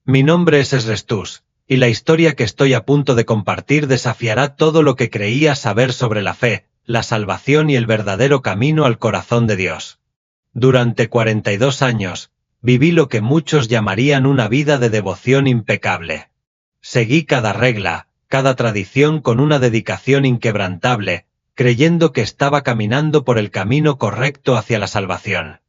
Mi nombre es Esrestus, y la historia que estoy a punto de compartir desafiará todo lo que creía saber sobre la fe, la salvación y el verdadero camino al corazón de Dios. Durante 42 años, viví lo que muchos llamarían una vida de devoción impecable. Seguí cada regla, cada tradición con una dedicación inquebrantable, creyendo que estaba caminando por el camino correcto hacia la salvación.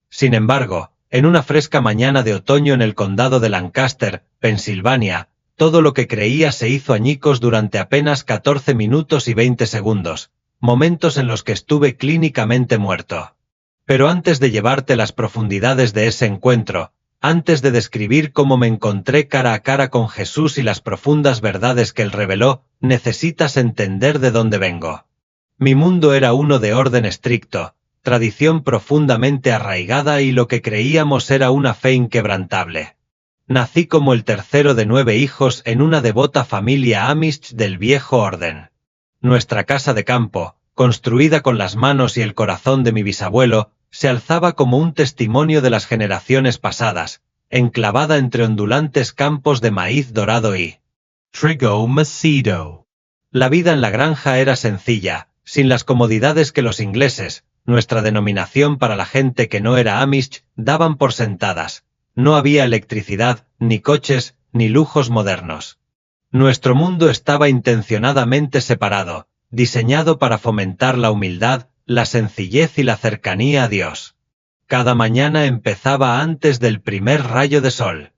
Sin embargo, en una fresca mañana de otoño en el condado de Lancaster, Pensilvania, todo lo que creía se hizo añicos durante apenas 14 minutos y 20 segundos, momentos en los que estuve clínicamente muerto. Pero antes de llevarte las profundidades de ese encuentro, antes de describir cómo me encontré cara a cara con Jesús y las profundas verdades que él reveló, necesitas entender de dónde vengo. Mi mundo era uno de orden estricto, tradición profundamente arraigada y lo que creíamos era una fe inquebrantable. Nací como el tercero de 9 hijos en una devota familia Amish del viejo orden. Nuestra casa de campo, construida con las manos y el corazón de mi bisabuelo, se alzaba como un testimonio de las generaciones pasadas, enclavada entre ondulantes campos de maíz dorado y trigo macizo. La vida en la granja era sencilla, sin las comodidades que los ingleses, nuestra denominación para la gente que no era Amish, daban por sentadas. No había electricidad, ni coches, ni lujos modernos. Nuestro mundo estaba intencionadamente separado, diseñado para fomentar la humildad, la sencillez y la cercanía a Dios. Cada mañana empezaba antes del primer rayo de sol.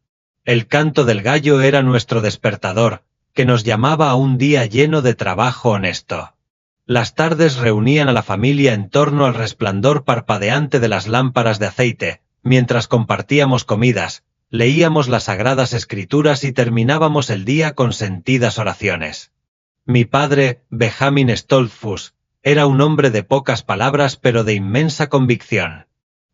El canto del gallo era nuestro despertador, que nos llamaba a un día lleno de trabajo honesto. Las tardes reunían a la familia en torno al resplandor parpadeante de las lámparas de aceite, mientras compartíamos comidas, leíamos las sagradas escrituras y terminábamos el día con sentidas oraciones. Mi padre, Benjamin Stoltzfus, era un hombre de pocas palabras pero de inmensa convicción.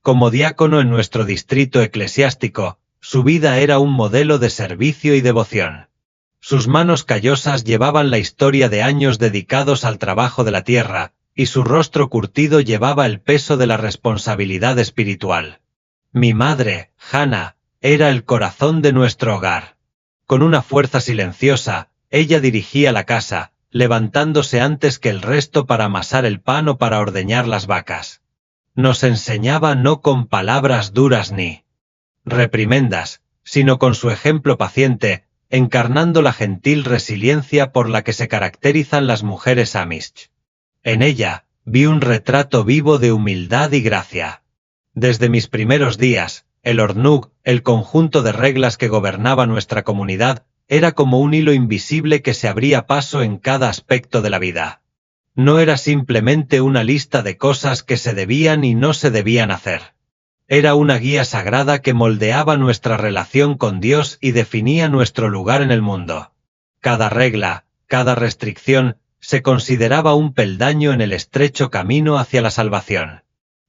Como diácono en nuestro distrito eclesiástico, su vida era un modelo de servicio y devoción. Sus manos callosas llevaban la historia de años dedicados al trabajo de la tierra, y su rostro curtido llevaba el peso de la responsabilidad espiritual. Mi madre, Hannah, era el corazón de nuestro hogar. Con una fuerza silenciosa, ella dirigía la casa, levantándose antes que el resto para amasar el pan o para ordeñar las vacas. Nos enseñaba no con palabras duras ni reprimendas, sino con su ejemplo paciente, encarnando la gentil resiliencia por la que se caracterizan las mujeres Amish. En ella, vi un retrato vivo de humildad y gracia. Desde mis primeros días, el Ornug, el conjunto de reglas que gobernaba nuestra comunidad, era como un hilo invisible que se abría paso en cada aspecto de la vida. No era simplemente una lista de cosas que se debían y no se debían hacer. Era una guía sagrada que moldeaba nuestra relación con Dios y definía nuestro lugar en el mundo. Cada regla, cada restricción, se consideraba un peldaño en el estrecho camino hacia la salvación.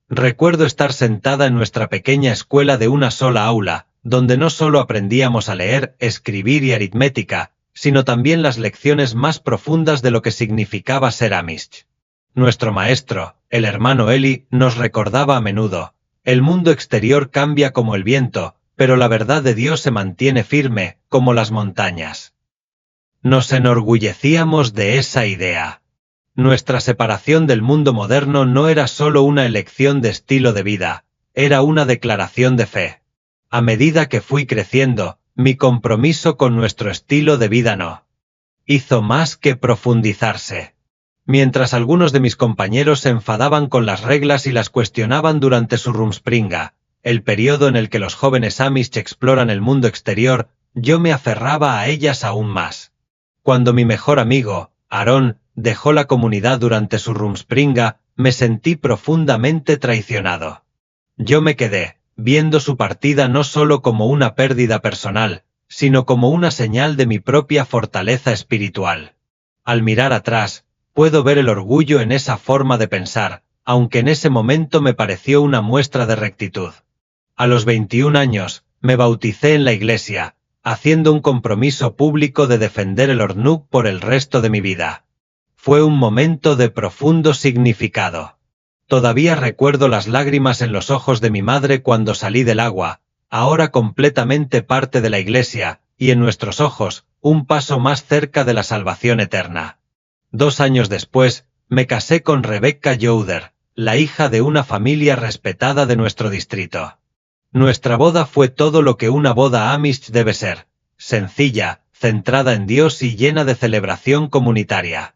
Recuerdo estar sentada en nuestra pequeña escuela de una sola aula, donde no solo aprendíamos a leer, escribir y aritmética, sino también las lecciones más profundas de lo que significaba ser Amish. Nuestro maestro, el hermano Eli, nos recordaba a menudo: el mundo exterior cambia como el viento, pero la verdad de Dios se mantiene firme, como las montañas. Nos enorgullecíamos de esa idea. Nuestra separación del mundo moderno no era solo una elección de estilo de vida, era una declaración de fe. A medida que fui creciendo, mi compromiso con nuestro estilo de vida no hizo más que profundizarse. Mientras algunos de mis compañeros se enfadaban con las reglas y las cuestionaban durante su Rumspringa, el periodo en el que los jóvenes Amish exploran el mundo exterior, yo me aferraba a ellas aún más. Cuando mi mejor amigo, Aaron, dejó la comunidad durante su Rumspringa, me sentí profundamente traicionado. Yo me quedé, viendo su partida no solo como una pérdida personal, sino como una señal de mi propia fortaleza espiritual. Al mirar atrás, puedo ver el orgullo en esa forma de pensar, aunque en ese momento me pareció una muestra de rectitud. A los 21 años, me bauticé en la iglesia, haciendo un compromiso público de defender el Ornug por el resto de mi vida. Fue un momento de profundo significado. Todavía recuerdo las lágrimas en los ojos de mi madre cuando salí del agua, ahora completamente parte de la Iglesia, y en nuestros ojos, un paso más cerca de la salvación eterna. 2 años después, me casé con Rebecca Yoder, la hija de una familia respetada de nuestro distrito. Nuestra boda fue todo lo que una boda Amish debe ser, sencilla, centrada en Dios y llena de celebración comunitaria.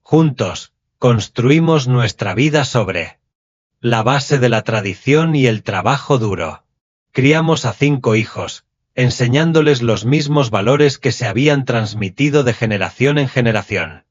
Juntos, construimos nuestra vida sobre la base de la tradición y el trabajo duro. Criamos a 5 hijos, enseñándoles los mismos valores que se habían transmitido de generación en generación.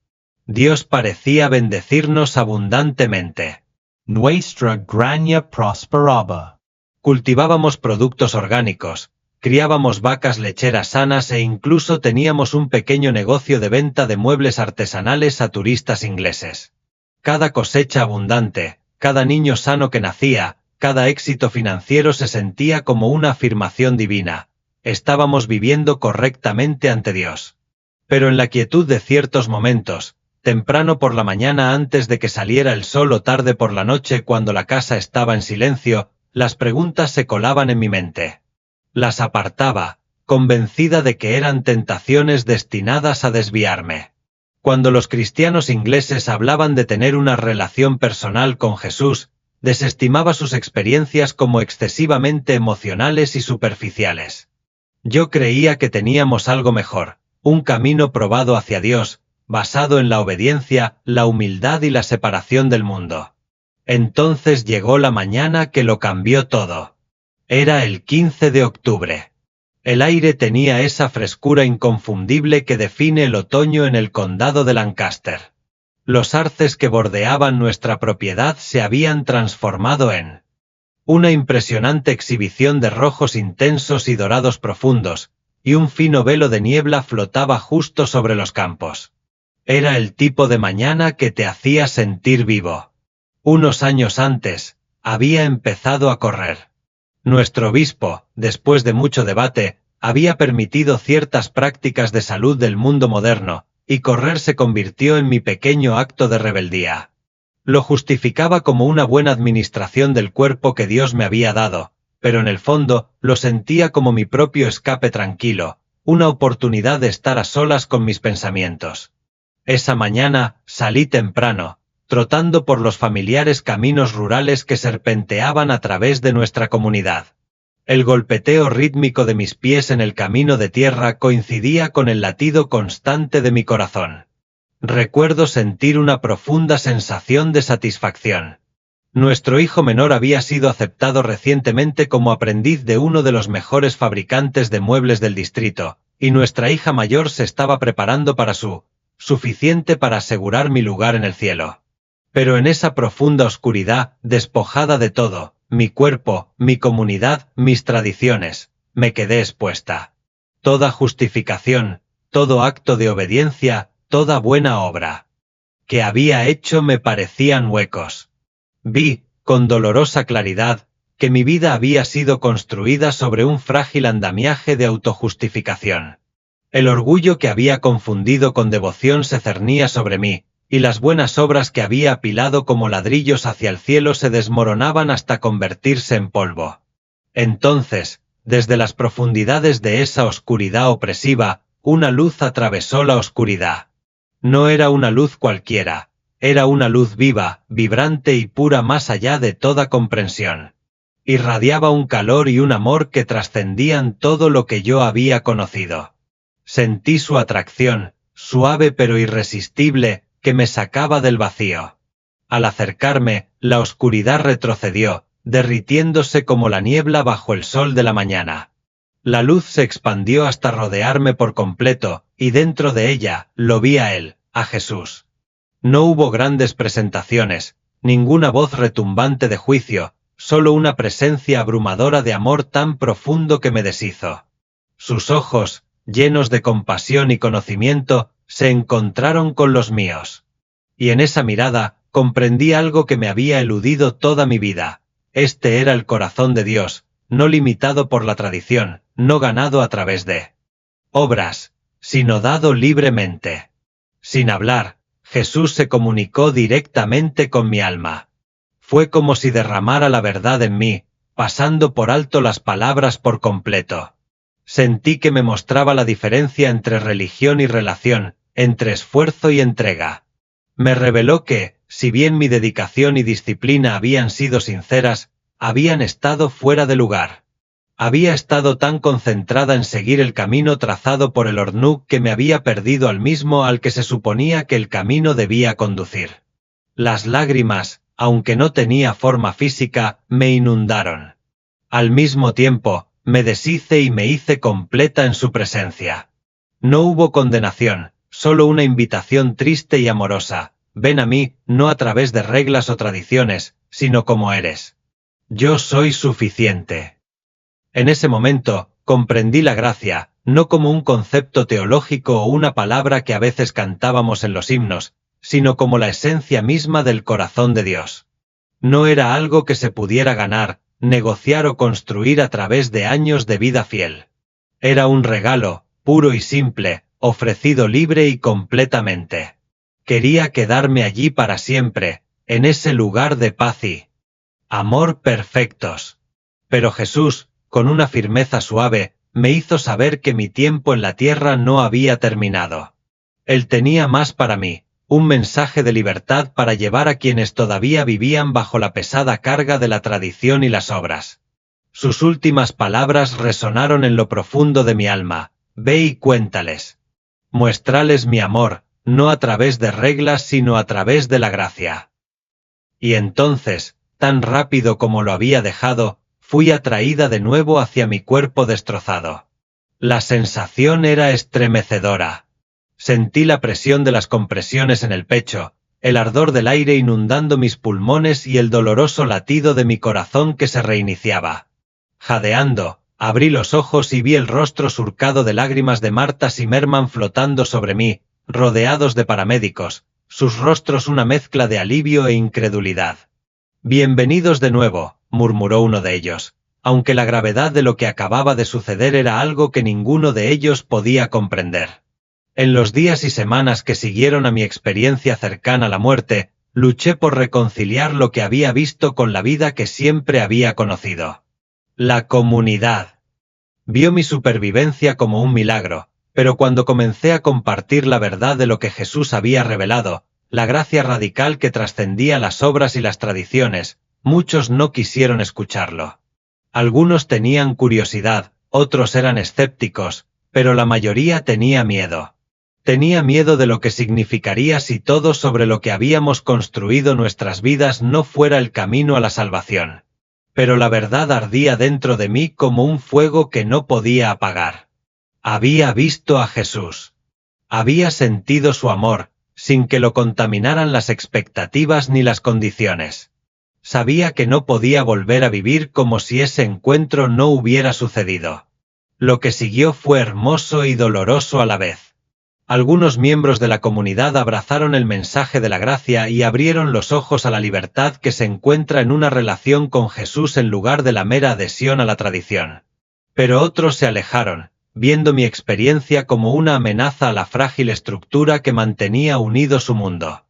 Dios parecía bendecirnos abundantemente. Nuestra granja prosperaba. Cultivábamos productos orgánicos, criábamos vacas lecheras sanas e incluso teníamos un pequeño negocio de venta de muebles artesanales a turistas ingleses. Cada cosecha abundante, cada niño sano que nacía, cada éxito financiero se sentía como una afirmación divina. Estábamos viviendo correctamente ante Dios. Pero en la quietud de ciertos momentos, temprano por la mañana antes de que saliera el sol o tarde por la noche cuando la casa estaba en silencio, las preguntas se colaban en mi mente. Las apartaba, convencida de que eran tentaciones destinadas a desviarme. Cuando los cristianos ingleses hablaban de tener una relación personal con Jesús, desestimaba sus experiencias como excesivamente emocionales y superficiales. Yo creía que teníamos algo mejor, un camino probado hacia Dios, basado en la obediencia, la humildad y la separación del mundo. Entonces llegó la mañana que lo cambió todo. Era el 15 de octubre. El aire tenía esa frescura inconfundible que define el otoño en el condado de Lancaster. Los arces que bordeaban nuestra propiedad se habían transformado en una impresionante exhibición de rojos intensos y dorados profundos, y un fino velo de niebla flotaba justo sobre los campos. Era el tipo de mañana que te hacía sentir vivo. Unos años antes, había empezado a correr. Nuestro obispo, después de mucho debate, había permitido ciertas prácticas de salud del mundo moderno, y correr se convirtió en mi pequeño acto de rebeldía. Lo justificaba como una buena administración del cuerpo que Dios me había dado, pero en el fondo, lo sentía como mi propio escape tranquilo, una oportunidad de estar a solas con mis pensamientos. Esa mañana, salí temprano, trotando por los familiares caminos rurales que serpenteaban a través de nuestra comunidad. El golpeteo rítmico de mis pies en el camino de tierra coincidía con el latido constante de mi corazón. Recuerdo sentir una profunda sensación de satisfacción. Nuestro hijo menor había sido aceptado recientemente como aprendiz de uno de los mejores fabricantes de muebles del distrito, y nuestra hija mayor se estaba preparando para suficiente para asegurar mi lugar en el cielo. Pero en esa profunda oscuridad, despojada de todo, mi cuerpo, mi comunidad, mis tradiciones, me quedé expuesta. Toda justificación, todo acto de obediencia, toda buena obra que había hecho me parecían huecos. Vi, con dolorosa claridad, que mi vida había sido construida sobre un frágil andamiaje de autojustificación. El orgullo que había confundido con devoción se cernía sobre mí, y las buenas obras que había apilado como ladrillos hacia el cielo se desmoronaban hasta convertirse en polvo. Entonces, desde las profundidades de esa oscuridad opresiva, una luz atravesó la oscuridad. No era una luz cualquiera, era una luz viva, vibrante y pura más allá de toda comprensión. Irradiaba un calor y un amor que trascendían todo lo que yo había conocido. Sentí su atracción, suave pero irresistible, que me sacaba del vacío. Al acercarme, la oscuridad retrocedió, derritiéndose como la niebla bajo el sol de la mañana. La luz se expandió hasta rodearme por completo, y dentro de ella, lo vi a él, a Jesús. No hubo grandes presentaciones, ninguna voz retumbante de juicio, solo una presencia abrumadora de amor tan profundo que me deshizo. Sus ojos, llenos de compasión y conocimiento, se encontraron con los míos. Y en esa mirada, comprendí algo que me había eludido toda mi vida. Este era el corazón de Dios, no limitado por la tradición, no ganado a través de obras, sino dado libremente. Sin hablar, Jesús se comunicó directamente con mi alma. Fue como si derramara la verdad en mí, pasando por alto las palabras por completo. Sentí que me mostraba la diferencia entre religión y relación, entre esfuerzo y entrega. Me reveló que, si bien mi dedicación y disciplina habían sido sinceras, habían estado fuera de lugar. Había estado tan concentrada en seguir el camino trazado por el Ornuk que me había perdido al mismo al que se suponía que el camino debía conducir. Las lágrimas, aunque no tenía forma física, me inundaron. Al mismo tiempo, me deshice y me hice completa en su presencia. No hubo condenación, solo una invitación triste y amorosa. Ven a mí, no a través de reglas o tradiciones, sino como eres. Yo soy suficiente. En ese momento, comprendí la gracia, no como un concepto teológico o una palabra que a veces cantábamos en los himnos, sino como la esencia misma del corazón de Dios. No era algo que se pudiera ganar, negociar o construir a través de años de vida fiel. Era un regalo, puro y simple, ofrecido libre y completamente. Quería quedarme allí para siempre, en ese lugar de paz y amor perfectos. Pero Jesús, con una firmeza suave, me hizo saber que mi tiempo en la tierra no había terminado. Él tenía más para mí, un mensaje de libertad para llevar a quienes todavía vivían bajo la pesada carga de la tradición y las obras. Sus últimas palabras resonaron en lo profundo de mi alma: ve y cuéntales. Muéstrales mi amor, no a través de reglas sino a través de la gracia. Y entonces, tan rápido como lo había dejado, fui atraída de nuevo hacia mi cuerpo destrozado. La sensación era estremecedora. Sentí la presión de las compresiones en el pecho, el ardor del aire inundando mis pulmones y el doloroso latido de mi corazón que se reiniciaba. Jadeando, abrí los ojos y vi el rostro surcado de lágrimas de Marta Zimmerman flotando sobre mí, rodeados de paramédicos, sus rostros una mezcla de alivio e incredulidad. Bienvenidos de nuevo, murmuró uno de ellos, aunque la gravedad de lo que acababa de suceder era algo que ninguno de ellos podía comprender. En los días y semanas que siguieron a mi experiencia cercana a la muerte, luché por reconciliar lo que había visto con la vida que siempre había conocido. La comunidad. Vio mi supervivencia como un milagro, pero cuando comencé a compartir la verdad de lo que Jesús había revelado, la gracia radical que trascendía las obras y las tradiciones, muchos no quisieron escucharlo. Algunos tenían curiosidad, otros eran escépticos, pero la mayoría tenía miedo. Tenía miedo de lo que significaría si todo sobre lo que habíamos construido nuestras vidas no fuera el camino a la salvación. Pero la verdad ardía dentro de mí como un fuego que no podía apagar. Había visto a Jesús. Había sentido su amor, sin que lo contaminaran las expectativas ni las condiciones. Sabía que no podía volver a vivir como si ese encuentro no hubiera sucedido. Lo que siguió fue hermoso y doloroso a la vez. Algunos miembros de la comunidad abrazaron el mensaje de la gracia y abrieron los ojos a la libertad que se encuentra en una relación con Jesús en lugar de la mera adhesión a la tradición. Pero otros se alejaron, viendo mi experiencia como una amenaza a la frágil estructura que mantenía unido su mundo.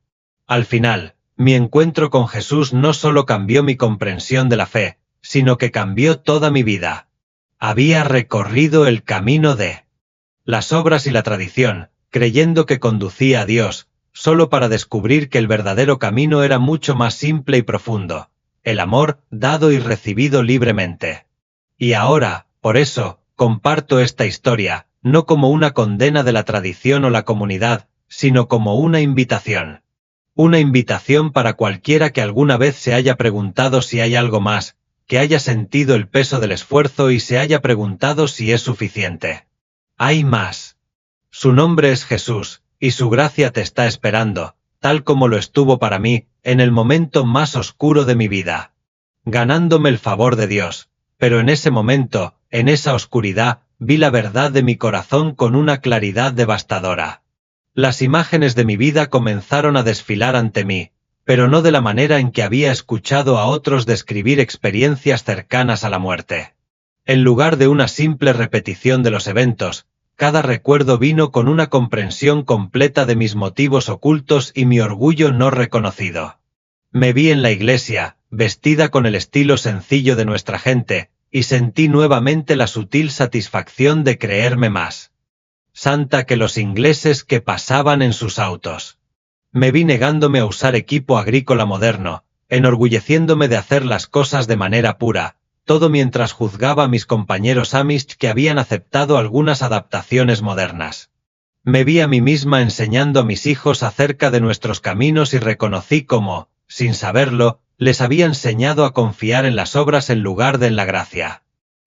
Al final, mi encuentro con Jesús no solo cambió mi comprensión de la fe, sino que cambió toda mi vida. Había recorrido el camino de las obras y la tradición, creyendo que conducía a Dios, solo para descubrir que el verdadero camino era mucho más simple y profundo, el amor dado y recibido libremente. Y ahora, por eso, comparto esta historia, no como una condena de la tradición o la comunidad, sino como una invitación. Una invitación para cualquiera que alguna vez se haya preguntado si hay algo más, que haya sentido el peso del esfuerzo y se haya preguntado si es suficiente. Hay más. Su nombre es Jesús, y su gracia te está esperando, tal como lo estuvo para mí, en el momento más oscuro de mi vida. Ganándome el favor de Dios, pero en ese momento, en esa oscuridad, vi la verdad de mi corazón con una claridad devastadora. Las imágenes de mi vida comenzaron a desfilar ante mí, pero no de la manera en que había escuchado a otros describir experiencias cercanas a la muerte. En lugar de una simple repetición de los eventos, cada recuerdo vino con una comprensión completa de mis motivos ocultos y mi orgullo no reconocido. Me vi en la iglesia, vestida con el estilo sencillo de nuestra gente, y sentí nuevamente la sutil satisfacción de creerme más santa que los ingleses que pasaban en sus autos. Me vi negándome a usar equipo agrícola moderno, enorgulleciéndome de hacer las cosas de manera pura, todo mientras juzgaba a mis compañeros Amish que habían aceptado algunas adaptaciones modernas. Me vi a mí misma enseñando a mis hijos acerca de nuestros caminos y reconocí cómo, sin saberlo, les había enseñado a confiar en las obras en lugar de en la gracia.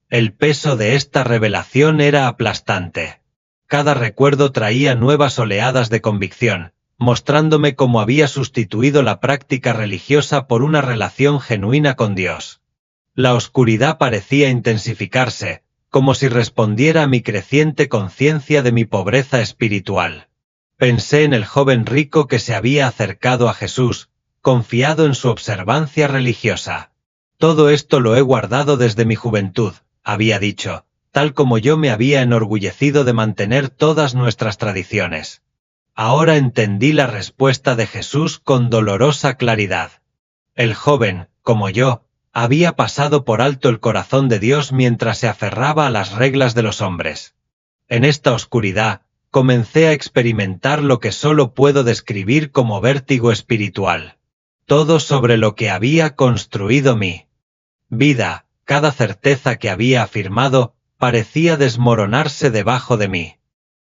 El peso de esta revelación era aplastante. Cada recuerdo traía nuevas oleadas de convicción, mostrándome cómo había sustituido la práctica religiosa por una relación genuina con Dios. La oscuridad parecía intensificarse, como si respondiera a mi creciente conciencia de mi pobreza espiritual. Pensé en el joven rico que se había acercado a Jesús, confiado en su observancia religiosa. Todo esto lo he guardado desde mi juventud, había dicho, tal como yo me había enorgullecido de mantener todas nuestras tradiciones. Ahora entendí la respuesta de Jesús con dolorosa claridad. El joven, como yo, había pasado por alto el corazón de Dios mientras se aferraba a las reglas de los hombres. En esta oscuridad, comencé a experimentar lo que solo puedo describir como vértigo espiritual. Todo sobre lo que había construido mi vida, cada certeza que había afirmado, parecía desmoronarse debajo de mí.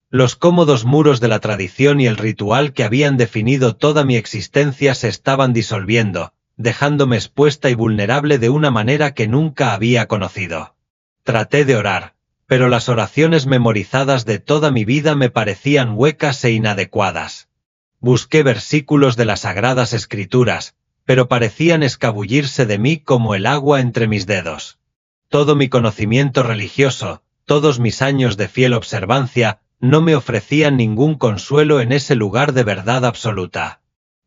Los cómodos muros de la tradición y el ritual que habían definido toda mi existencia se estaban disolviendo, dejándome expuesta y vulnerable de una manera que nunca había conocido. Traté de orar, pero las oraciones memorizadas de toda mi vida me parecían huecas e inadecuadas. Busqué versículos de las Sagradas Escrituras, pero parecían escabullirse de mí como el agua entre mis dedos. Todo mi conocimiento religioso, todos mis años de fiel observancia, no me ofrecían ningún consuelo en ese lugar de verdad absoluta.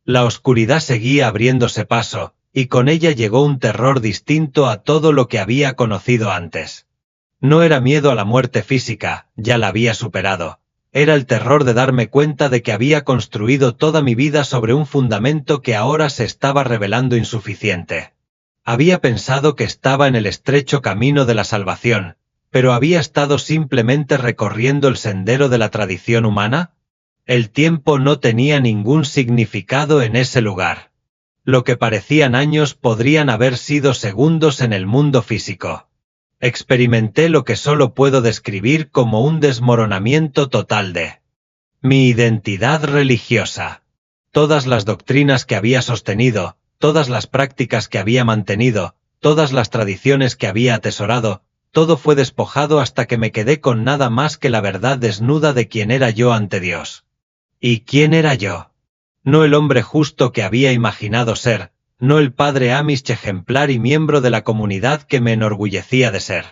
La oscuridad seguía abriéndose paso, y con ella llegó un terror distinto a todo lo que había conocido antes. No era miedo a la muerte física, ya la había superado. Era el terror de darme cuenta de que había construido toda mi vida sobre un fundamento que ahora se estaba revelando insuficiente. Había pensado que estaba en el estrecho camino de la salvación, pero había estado simplemente recorriendo el sendero de la tradición humana. El tiempo no tenía ningún significado en ese lugar. Lo que parecían años podrían haber sido segundos en el mundo físico. Experimenté lo que solo puedo describir como un desmoronamiento total de mi identidad religiosa. Todas las doctrinas que había sostenido, todas las prácticas que había mantenido, todas las tradiciones que había atesorado, todo fue despojado hasta que me quedé con nada más que la verdad desnuda de quién era yo ante Dios. ¿Y quién era yo? No el hombre justo que había imaginado ser, no el padre Amish ejemplar y miembro de la comunidad que me enorgullecía de ser.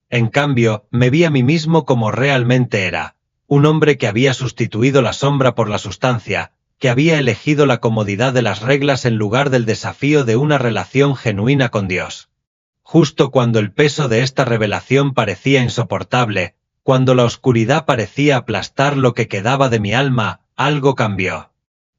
En cambio, me vi a mí mismo como realmente era, un hombre que había sustituido la sombra por la sustancia, que había elegido la comodidad de las reglas en lugar del desafío de una relación genuina con Dios. Justo cuando el peso de esta revelación parecía insoportable, cuando la oscuridad parecía aplastar lo que quedaba de mi alma, algo cambió.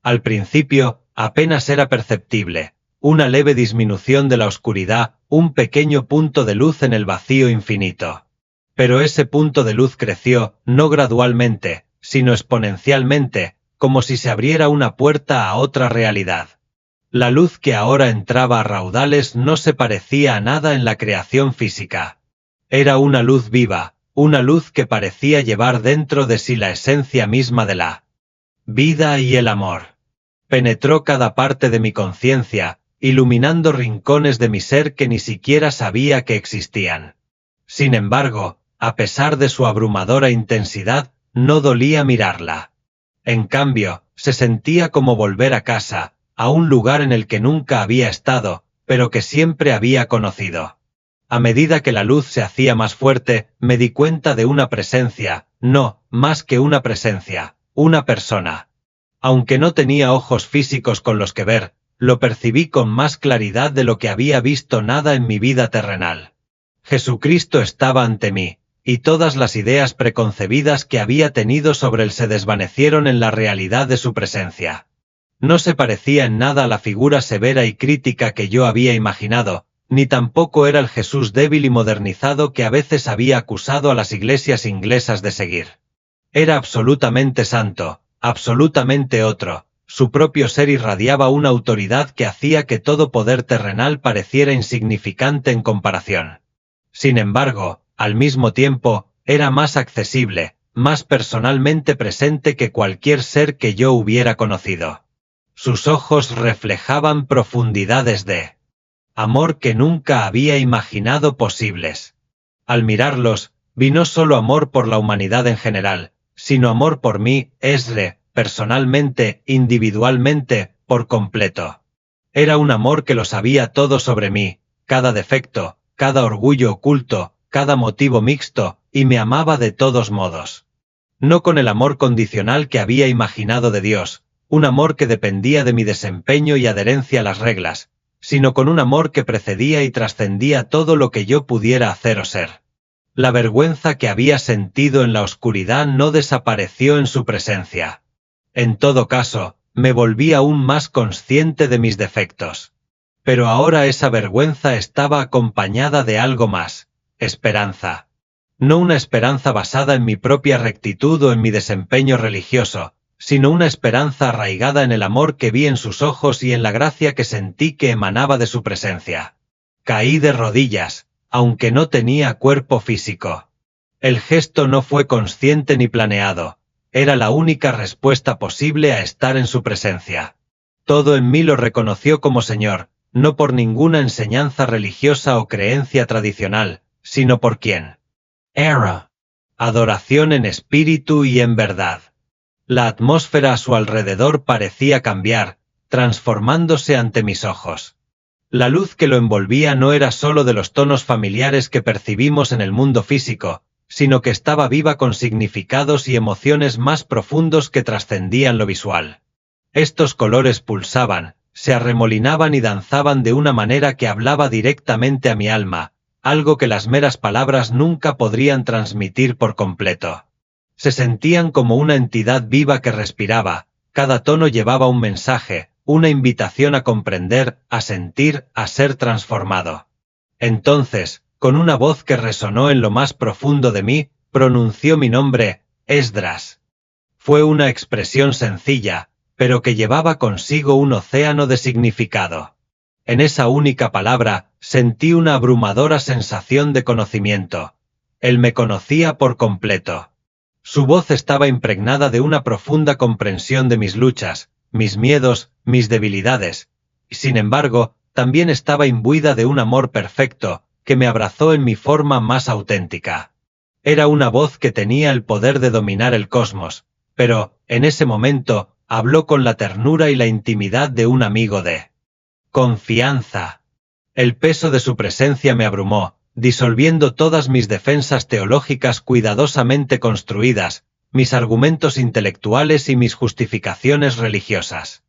Al principio, apenas era perceptible, una leve disminución de la oscuridad, un pequeño punto de luz en el vacío infinito. Pero ese punto de luz creció, no gradualmente, sino exponencialmente, como si se abriera una puerta a otra realidad. La luz que ahora entraba a raudales no se parecía a nada en la creación física. Era una luz viva, una luz que parecía llevar dentro de sí la esencia misma de la vida y el amor. Penetró cada parte de mi conciencia, iluminando rincones de mi ser que ni siquiera sabía que existían. Sin embargo, a pesar de su abrumadora intensidad, no dolía mirarla. En cambio, se sentía como volver a casa, a un lugar en el que nunca había estado, pero que siempre había conocido. A medida que la luz se hacía más fuerte, me di cuenta de una presencia, no, más que una presencia, una persona. Aunque no tenía ojos físicos con los que ver, lo percibí con más claridad de lo que había visto nada en mi vida terrenal. Jesucristo estaba ante mí, y todas las ideas preconcebidas que había tenido sobre él se desvanecieron en la realidad de su presencia. No se parecía en nada a la figura severa y crítica que yo había imaginado, ni tampoco era el Jesús débil y modernizado que a veces había acusado a las iglesias inglesas de seguir. Era absolutamente santo, absolutamente otro. Su propio ser irradiaba una autoridad que hacía que todo poder terrenal pareciera insignificante en comparación. Sin embargo, al mismo tiempo, era más accesible, más personalmente presente que cualquier ser que yo hubiera conocido. Sus ojos reflejaban profundidades de amor que nunca había imaginado posibles. Al mirarlos, vi no solo amor por la humanidad en general, sino amor por mí, Esdre, personalmente, individualmente, por completo. Era un amor que lo sabía todo sobre mí, cada defecto, cada orgullo oculto, cada motivo mixto, y me amaba de todos modos. No con el amor condicional que había imaginado de Dios, un amor que dependía de mi desempeño y adherencia a las reglas, sino con un amor que precedía y trascendía todo lo que yo pudiera hacer o ser. La vergüenza que había sentido en la oscuridad no desapareció en su presencia. En todo caso, me volví aún más consciente de mis defectos. Pero ahora esa vergüenza estaba acompañada de algo más, esperanza. No una esperanza basada en mi propia rectitud o en mi desempeño religioso, sino una esperanza arraigada en el amor que vi en sus ojos y en la gracia que sentí que emanaba de su presencia. Caí de rodillas, aunque no tenía cuerpo físico. El gesto no fue consciente ni planeado, era la única respuesta posible a estar en su presencia. Todo en mí lo reconoció como Señor, no por ninguna enseñanza religiosa o creencia tradicional, sino por quien era. Adoración en espíritu y en verdad. La atmósfera a su alrededor parecía cambiar, transformándose ante mis ojos. La luz que lo envolvía no era sólo de los tonos familiares que percibimos en el mundo físico, sino que estaba viva con significados y emociones más profundos que trascendían lo visual. Estos colores pulsaban, se arremolinaban y danzaban de una manera que hablaba directamente a mi alma, algo que las meras palabras nunca podrían transmitir por completo. Se sentían como una entidad viva que respiraba, cada tono llevaba un mensaje, una invitación a comprender, a sentir, a ser transformado. Entonces, con una voz que resonó en lo más profundo de mí, pronunció mi nombre, Esdras. Fue una expresión sencilla, pero que llevaba consigo un océano de significado. En esa única palabra, sentí una abrumadora sensación de conocimiento. Él me conocía por completo. Su voz estaba impregnada de una profunda comprensión de mis luchas, mis miedos, mis debilidades, y sin embargo, también estaba imbuida de un amor perfecto, que me abrazó en mi forma más auténtica. Era una voz que tenía el poder de dominar el cosmos, pero, en ese momento, habló con la ternura y la intimidad de un amigo de confianza. El peso de su presencia me abrumó, disolviendo todas mis defensas teológicas cuidadosamente construidas, mis argumentos intelectuales y mis justificaciones religiosas.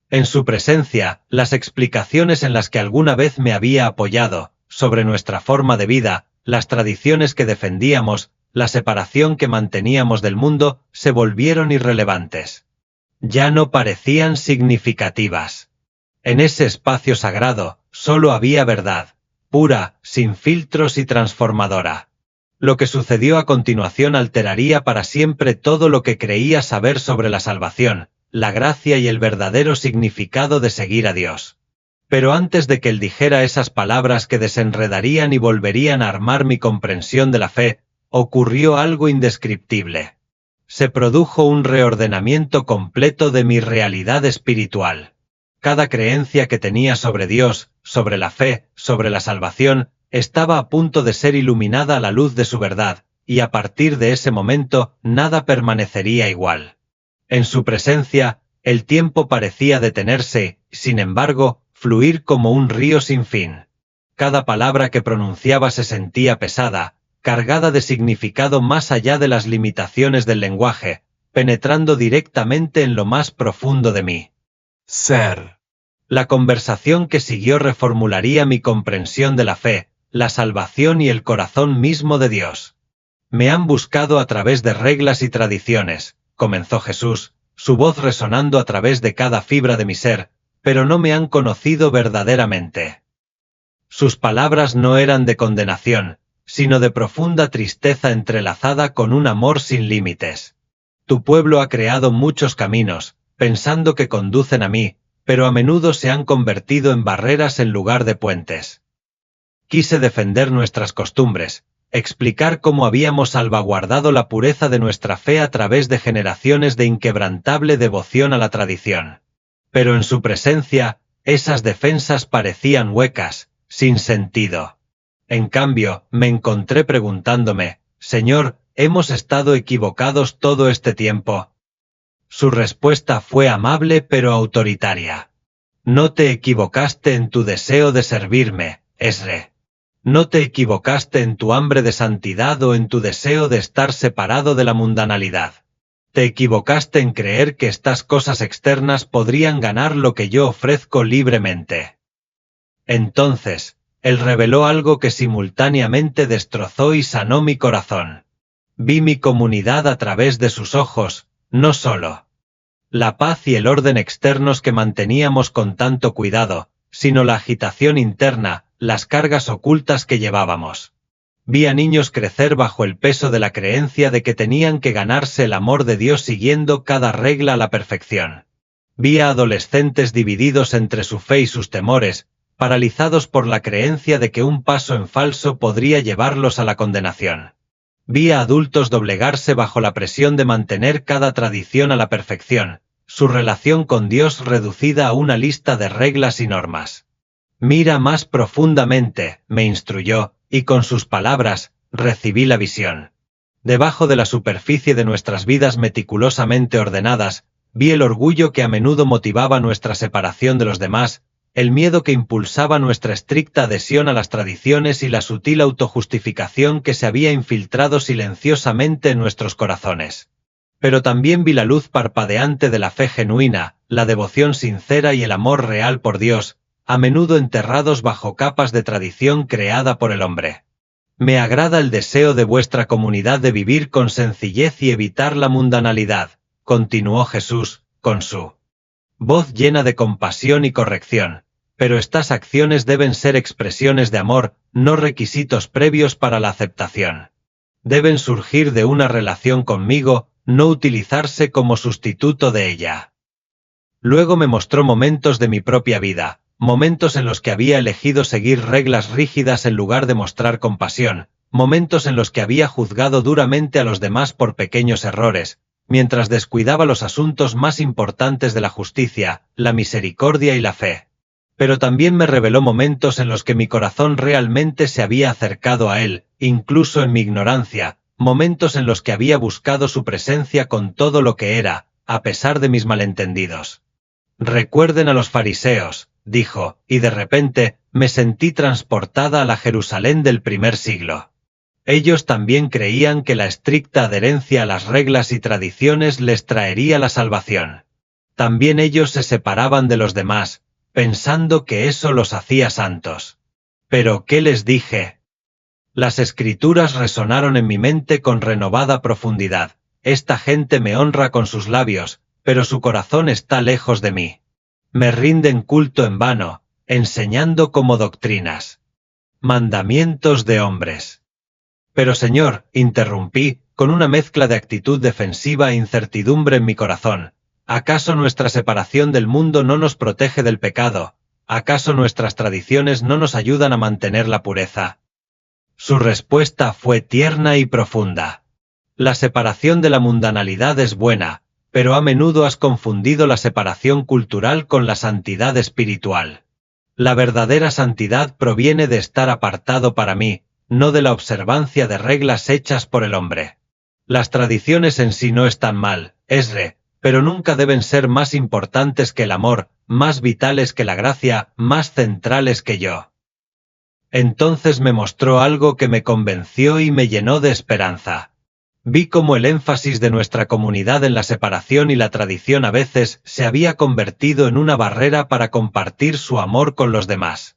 En su presencia, las explicaciones en las que alguna vez me había apoyado, sobre nuestra forma de vida, las tradiciones que defendíamos, la separación que manteníamos del mundo, se volvieron irrelevantes. Ya no parecían significativas. En ese espacio sagrado, solo había verdad, pura, sin filtros y transformadora. Lo que sucedió a continuación alteraría para siempre todo lo que creía saber sobre la salvación, la gracia y el verdadero significado de seguir a Dios. Pero antes de que él dijera esas palabras que desenredarían y volverían a armar mi comprensión de la fe, ocurrió algo indescriptible. Se produjo un reordenamiento completo de mi realidad espiritual. Cada creencia que tenía sobre Dios, sobre la fe, sobre la salvación, estaba a punto de ser iluminada a la luz de su verdad, y a partir de ese momento, nada permanecería igual. En su presencia, el tiempo parecía detenerse, sin embargo, fluir como un río sin fin. Cada palabra que pronunciaba se sentía pesada, cargada de significado más allá de las limitaciones del lenguaje, penetrando directamente en lo más profundo de mí. Ser. La conversación que siguió reformularía mi comprensión de la fe, la salvación y el corazón mismo de Dios. Me han buscado a través de reglas y tradiciones, comenzó Jesús, su voz resonando a través de cada fibra de mi ser, pero no me han conocido verdaderamente. Sus palabras no eran de condenación, sino de profunda tristeza entrelazada con un amor sin límites. Tu pueblo ha creado muchos caminos, pensando que conducen a mí, pero a menudo se han convertido en barreras en lugar de puentes. Quise defender nuestras costumbres, explicar cómo habíamos salvaguardado la pureza de nuestra fe a través de generaciones de inquebrantable devoción a la tradición. Pero en su presencia, esas defensas parecían huecas, sin sentido. En cambio, me encontré preguntándome, Señor, ¿hemos estado equivocados todo este tiempo? Su respuesta fue amable pero autoritaria. No te equivocaste en tu deseo de servirme, Esre. No te equivocaste en tu hambre de santidad o en tu deseo de estar separado de la mundanalidad. Te equivocaste en creer que estas cosas externas podrían ganar lo que yo ofrezco libremente. Entonces, Él reveló algo que simultáneamente destrozó y sanó mi corazón. Vi mi comunidad a través de sus ojos, no solo la paz y el orden externos que manteníamos con tanto cuidado, sino la agitación interna, las cargas ocultas que llevábamos. Vi a niños crecer bajo el peso de la creencia de que tenían que ganarse el amor de Dios siguiendo cada regla a la perfección. Vi a adolescentes divididos entre su fe y sus temores, paralizados por la creencia de que un paso en falso podría llevarlos a la condenación. Vi a adultos doblegarse bajo la presión de mantener cada tradición a la perfección, su relación con Dios reducida a una lista de reglas y normas. Mira más profundamente, me instruyó, y con sus palabras, recibí la visión. Debajo de la superficie de nuestras vidas meticulosamente ordenadas, vi el orgullo que a menudo motivaba nuestra separación de los demás, el miedo que impulsaba nuestra estricta adhesión a las tradiciones y la sutil autojustificación que se había infiltrado silenciosamente en nuestros corazones. Pero también vi la luz parpadeante de la fe genuina, la devoción sincera y el amor real por Dios, a menudo enterrados bajo capas de tradición creada por el hombre. Me agrada el deseo de vuestra comunidad de vivir con sencillez y evitar la mundanalidad, continuó Jesús, con su voz llena de compasión y corrección, pero estas acciones deben ser expresiones de amor, no requisitos previos para la aceptación. Deben surgir de una relación conmigo, no utilizarse como sustituto de ella. Luego me mostró momentos de mi propia vida, momentos en los que había elegido seguir reglas rígidas en lugar de mostrar compasión, momentos en los que había juzgado duramente a los demás por pequeños errores, mientras descuidaba los asuntos más importantes de la justicia, la misericordia y la fe. Pero también me reveló momentos en los que mi corazón realmente se había acercado a Él, incluso en mi ignorancia, momentos en los que había buscado su presencia con todo lo que era, a pesar de mis malentendidos. Recuerden a los fariseos, dijo, y de repente, me sentí transportada a la Jerusalén del primer siglo. Ellos también creían que la estricta adherencia a las reglas y tradiciones les traería la salvación. También ellos se separaban de los demás, pensando que eso los hacía santos. Pero ¿qué les dije? Las escrituras resonaron en mi mente con renovada profundidad. Esta gente me honra con sus labios, pero su corazón está lejos de mí. Me rinden culto en vano, enseñando como doctrinas mandamientos de hombres. Pero Señor, interrumpí, con una mezcla de actitud defensiva e incertidumbre en mi corazón, ¿acaso nuestra separación del mundo no nos protege del pecado? ¿Acaso nuestras tradiciones no nos ayudan a mantener la pureza? Su respuesta fue tierna y profunda. La separación de la mundanalidad es buena, pero a menudo has confundido la separación cultural con la santidad espiritual. La verdadera santidad proviene de estar apartado para mí, no de la observancia de reglas hechas por el hombre. Las tradiciones en sí no están mal, Esre, pero nunca deben ser más importantes que el amor, más vitales que la gracia, más centrales que yo. Entonces me mostró algo que me convenció y me llenó de esperanza. Vi cómo el énfasis de nuestra comunidad en la separación y la tradición a veces se había convertido en una barrera para compartir su amor con los demás.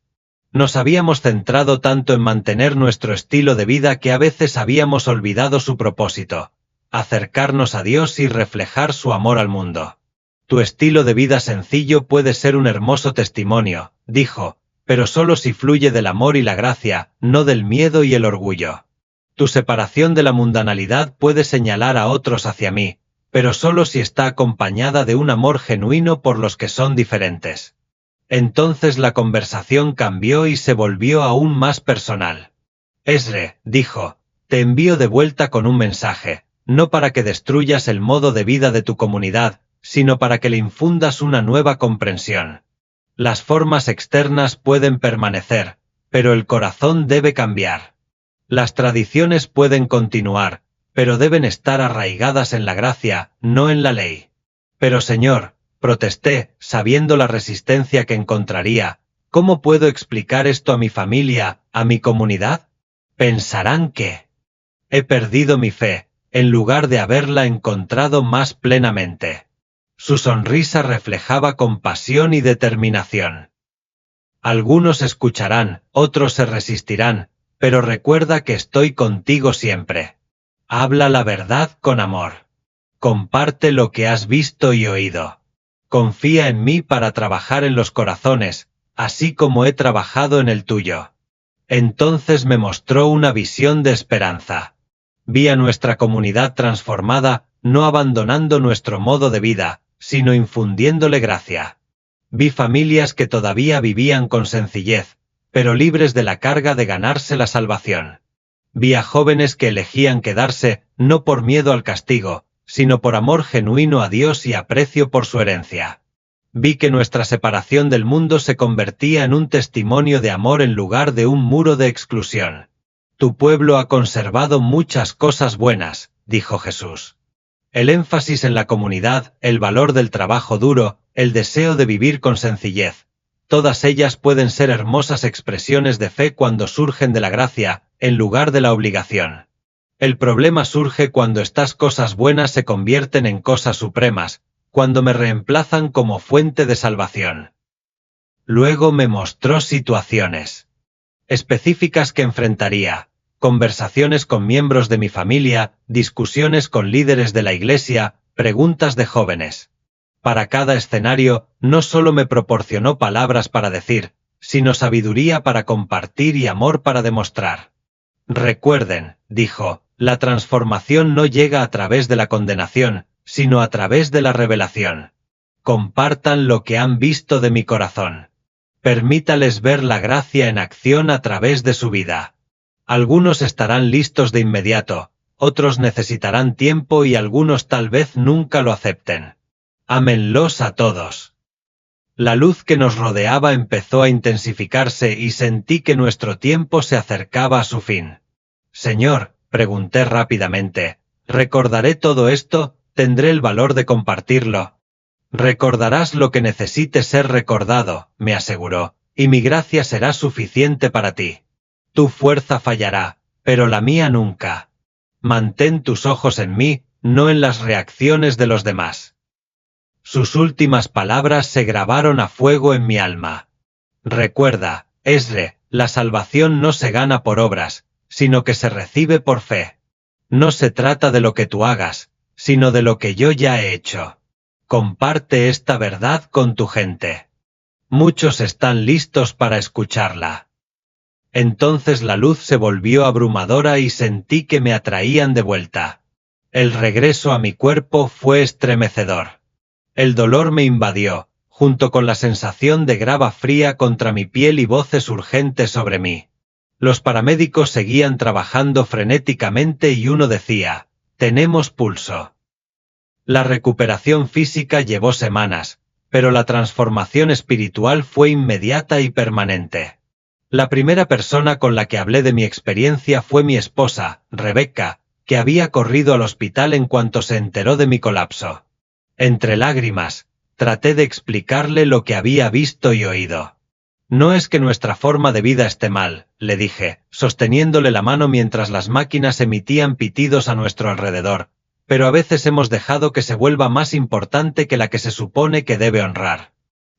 Nos habíamos centrado tanto en mantener nuestro estilo de vida que a veces habíamos olvidado su propósito: acercarnos a Dios y reflejar su amor al mundo. Tu estilo de vida sencillo puede ser un hermoso testimonio, dijo, pero solo si fluye del amor y la gracia, no del miedo y el orgullo. Tu separación de la mundanalidad puede señalar a otros hacia mí, pero solo si está acompañada de un amor genuino por los que son diferentes. Entonces la conversación cambió y se volvió aún más personal. Esre, dijo, te envío de vuelta con un mensaje, no para que destruyas el modo de vida de tu comunidad, sino para que le infundas una nueva comprensión. Las formas externas pueden permanecer, pero el corazón debe cambiar. Las tradiciones pueden continuar, pero deben estar arraigadas en la gracia, no en la ley. Pero Señor, protesté, sabiendo la resistencia que encontraría, ¿cómo puedo explicar esto a mi familia, a mi comunidad? Pensarán que he perdido mi fe, en lugar de haberla encontrado más plenamente. Su sonrisa reflejaba compasión y determinación. Algunos escucharán, otros se resistirán, pero recuerda que estoy contigo siempre. Habla la verdad con amor. Comparte lo que has visto y oído. Confía en mí para trabajar en los corazones, así como he trabajado en el tuyo. Entonces me mostró una visión de esperanza. Vi a nuestra comunidad transformada, no abandonando nuestro modo de vida, sino infundiéndole gracia. Vi familias que todavía vivían con sencillez, pero libres de la carga de ganarse la salvación. Vi a jóvenes que elegían quedarse, no por miedo al castigo, sino por amor genuino a Dios y aprecio por su herencia. Vi que nuestra separación del mundo se convertía en un testimonio de amor en lugar de un muro de exclusión. Tu pueblo ha conservado muchas cosas buenas, dijo Jesús. El énfasis en la comunidad, el valor del trabajo duro, el deseo de vivir con sencillez. Todas ellas pueden ser hermosas expresiones de fe cuando surgen de la gracia, en lugar de la obligación. El problema surge cuando estas cosas buenas se convierten en cosas supremas, cuando me reemplazan como fuente de salvación. Luego me mostró situaciones específicas que enfrentaría, conversaciones con miembros de mi familia, discusiones con líderes de la iglesia, preguntas de jóvenes. Para cada escenario, no solo me proporcionó palabras para decir, sino sabiduría para compartir y amor para demostrar. Recuerden, dijo, la transformación no llega a través de la condenación, sino a través de la revelación. Compartan lo que han visto de mi corazón. Permítales ver la gracia en acción a través de su vida. Algunos estarán listos de inmediato, otros necesitarán tiempo y algunos tal vez nunca lo acepten. Ámenlos a todos. La luz que nos rodeaba empezó a intensificarse y sentí que nuestro tiempo se acercaba a su fin. Señor, pregunté rápidamente, ¿recordaré todo esto? ¿Tendré el valor de compartirlo? Recordarás lo que necesite ser recordado, me aseguró, y mi gracia será suficiente para ti. Tu fuerza fallará, pero la mía nunca. Mantén tus ojos en mí, no en las reacciones de los demás. Sus últimas palabras se grabaron a fuego en mi alma. Recuerda, Esre, la salvación no se gana por obras, sino que se recibe por fe. No se trata de lo que tú hagas, sino de lo que yo ya he hecho. Comparte esta verdad con tu gente. Muchos están listos para escucharla. Entonces la luz se volvió abrumadora y sentí que me atraían de vuelta. El regreso a mi cuerpo fue estremecedor. El dolor me invadió, junto con la sensación de grava fría contra mi piel y voces urgentes sobre mí. Los paramédicos seguían trabajando frenéticamente y uno decía, «Tenemos pulso». La recuperación física llevó semanas, pero la transformación espiritual fue inmediata y permanente. La primera persona con la que hablé de mi experiencia fue mi esposa, Rebecca, que había corrido al hospital en cuanto se enteró de mi colapso. Entre lágrimas, traté de explicarle lo que había visto y oído. No es que nuestra forma de vida esté mal, le dije, sosteniéndole la mano mientras las máquinas emitían pitidos a nuestro alrededor, pero a veces hemos dejado que se vuelva más importante que la que se supone que debe honrar.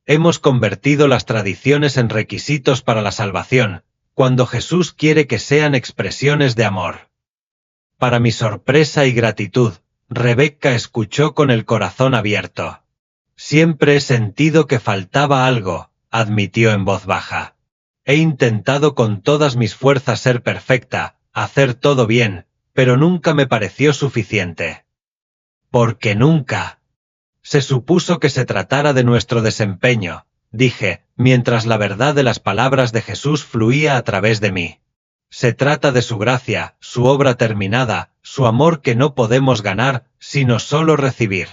Hemos convertido las tradiciones en requisitos para la salvación, cuando Jesús quiere que sean expresiones de amor. Para mi sorpresa y gratitud, Rebecca escuchó con el corazón abierto. Siempre he sentido que faltaba algo, admitió en voz baja. He intentado con todas mis fuerzas ser perfecta, hacer todo bien, pero nunca me pareció suficiente. Porque nunca. Se supuso que se tratara de nuestro desempeño, dije, mientras la verdad de las palabras de Jesús fluía a través de mí. Se trata de su gracia, su obra terminada, su amor que no podemos ganar, sino solo recibir.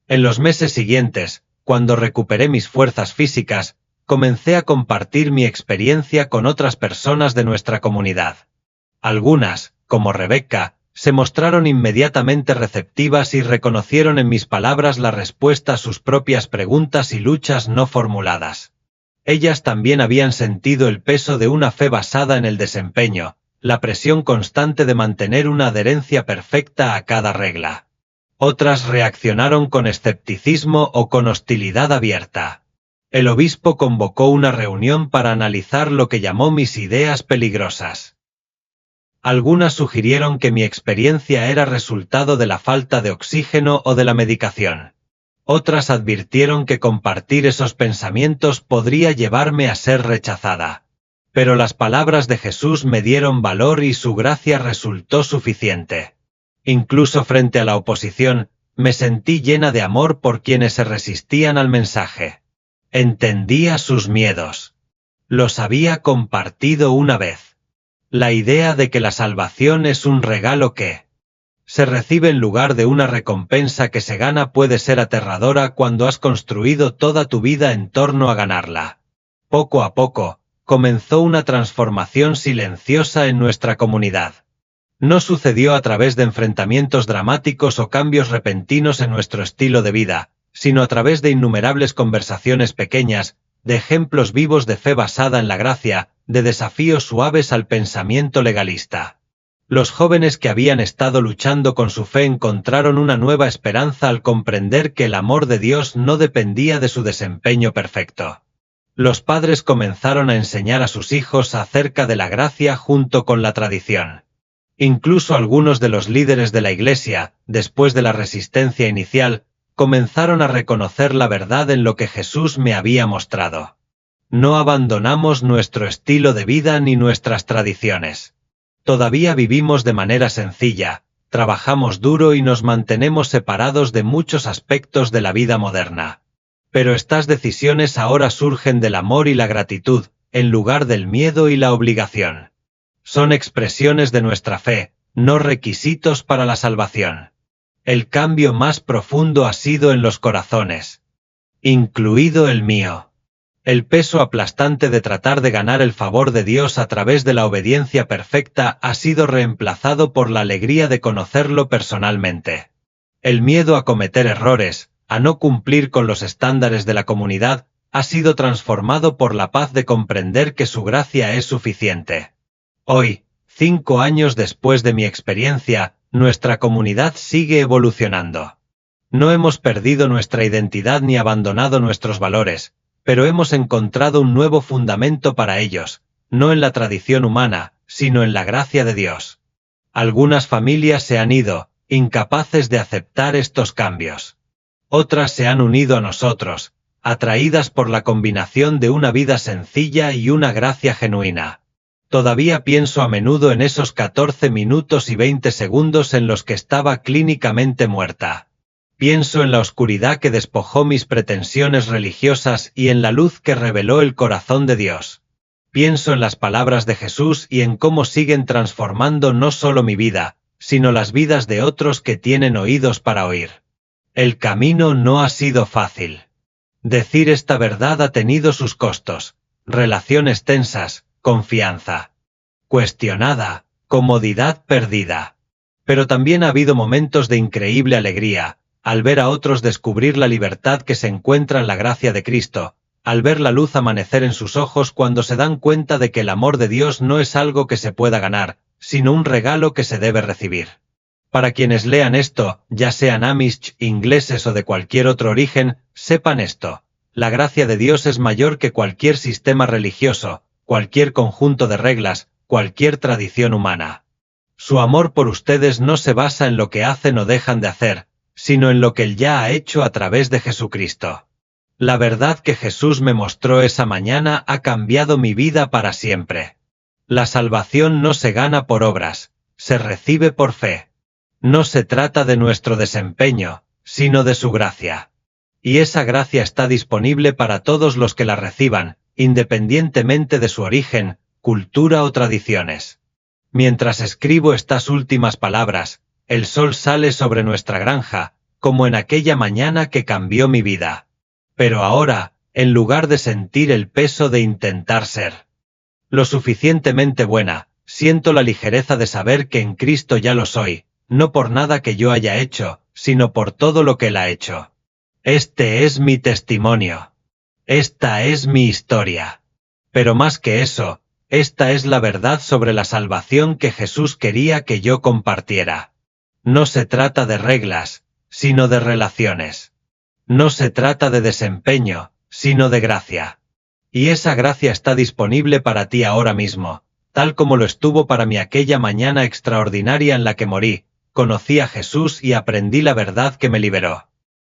En los meses siguientes, cuando recuperé mis fuerzas físicas, comencé a compartir mi experiencia con otras personas de nuestra comunidad. Algunas, como Rebecca, se mostraron inmediatamente receptivas y reconocieron en mis palabras la respuesta a sus propias preguntas y luchas no formuladas. Ellas también habían sentido el peso de una fe basada en el desempeño, la presión constante de mantener una adherencia perfecta a cada regla. Otras reaccionaron con escepticismo o con hostilidad abierta. El obispo convocó una reunión para analizar lo que llamó mis ideas peligrosas. Algunas sugirieron que mi experiencia era resultado de la falta de oxígeno o de la medicación. Otras advirtieron que compartir esos pensamientos podría llevarme a ser rechazada. Pero las palabras de Jesús me dieron valor y su gracia resultó suficiente. Incluso frente a la oposición, me sentí llena de amor por quienes se resistían al mensaje. Entendía sus miedos. Los había compartido una vez. La idea de que la salvación es un regalo que se recibe en lugar de una recompensa que se gana puede ser aterradora cuando has construido toda tu vida en torno a ganarla. Poco a poco, comenzó una transformación silenciosa en nuestra comunidad. No sucedió a través de enfrentamientos dramáticos o cambios repentinos en nuestro estilo de vida, sino a través de innumerables conversaciones pequeñas, de ejemplos vivos de fe basada en la gracia, de desafíos suaves al pensamiento legalista. Los jóvenes que habían estado luchando con su fe encontraron una nueva esperanza al comprender que el amor de Dios no dependía de su desempeño perfecto. Los padres comenzaron a enseñar a sus hijos acerca de la gracia junto con la tradición. Incluso algunos de los líderes de la Iglesia, después de la resistencia inicial, comenzaron a reconocer la verdad en lo que Jesús me había mostrado. No abandonamos nuestro estilo de vida ni nuestras tradiciones. Todavía vivimos de manera sencilla, trabajamos duro y nos mantenemos separados de muchos aspectos de la vida moderna. Pero estas decisiones ahora surgen del amor y la gratitud, en lugar del miedo y la obligación. Son expresiones de nuestra fe, no requisitos para la salvación. El cambio más profundo ha sido en los corazones, incluido el mío. El peso aplastante de tratar de ganar el favor de Dios a través de la obediencia perfecta ha sido reemplazado por la alegría de conocerlo personalmente. El miedo a cometer errores, a no cumplir con los estándares de la comunidad, ha sido transformado por la paz de comprender que su gracia es suficiente. Hoy, 5 años después de mi experiencia, nuestra comunidad sigue evolucionando. No hemos perdido nuestra identidad ni abandonado nuestros valores, pero hemos encontrado un nuevo fundamento para ellos, no en la tradición humana, sino en la gracia de Dios. Algunas familias se han ido, incapaces de aceptar estos cambios. Otras se han unido a nosotros, atraídas por la combinación de una vida sencilla y una gracia genuina. Todavía pienso a menudo en esos 14 minutos y 20 segundos en los que estaba clínicamente muerta. Pienso en la oscuridad que despojó mis pretensiones religiosas y en la luz que reveló el corazón de Dios. Pienso en las palabras de Jesús y en cómo siguen transformando no solo mi vida, sino las vidas de otros que tienen oídos para oír. El camino no ha sido fácil. Decir esta verdad ha tenido sus costos, relaciones tensas, confianza cuestionada, comodidad perdida. Pero también ha habido momentos de increíble alegría, al ver a otros descubrir la libertad que se encuentra en la gracia de Cristo, al ver la luz amanecer en sus ojos cuando se dan cuenta de que el amor de Dios no es algo que se pueda ganar, sino un regalo que se debe recibir. Para quienes lean esto, ya sean amish, ingleses o de cualquier otro origen, sepan esto: la gracia de Dios es mayor que cualquier sistema religioso, cualquier conjunto de reglas, cualquier tradición humana. Su amor por ustedes no se basa en lo que hacen o dejan de hacer, sino en lo que Él ya ha hecho a través de Jesucristo. La verdad que Jesús me mostró esa mañana ha cambiado mi vida para siempre. La salvación no se gana por obras, se recibe por fe. No se trata de nuestro desempeño, sino de su gracia. Y esa gracia está disponible para todos los que la reciban, independientemente de su origen, cultura o tradiciones. Mientras escribo estas últimas palabras, el sol sale sobre nuestra granja, como en aquella mañana que cambió mi vida. Pero ahora, en lugar de sentir el peso de intentar ser lo suficientemente buena, siento la ligereza de saber que en Cristo ya lo soy, no por nada que yo haya hecho, sino por todo lo que Él ha hecho. Este es mi testimonio. Esta es mi historia. Pero más que eso, esta es la verdad sobre la salvación que Jesús quería que yo compartiera. No se trata de reglas, sino de relaciones. No se trata de desempeño, sino de gracia. Y esa gracia está disponible para ti ahora mismo, tal como lo estuvo para mí aquella mañana extraordinaria en la que morí, conocí a Jesús y aprendí la verdad que me liberó.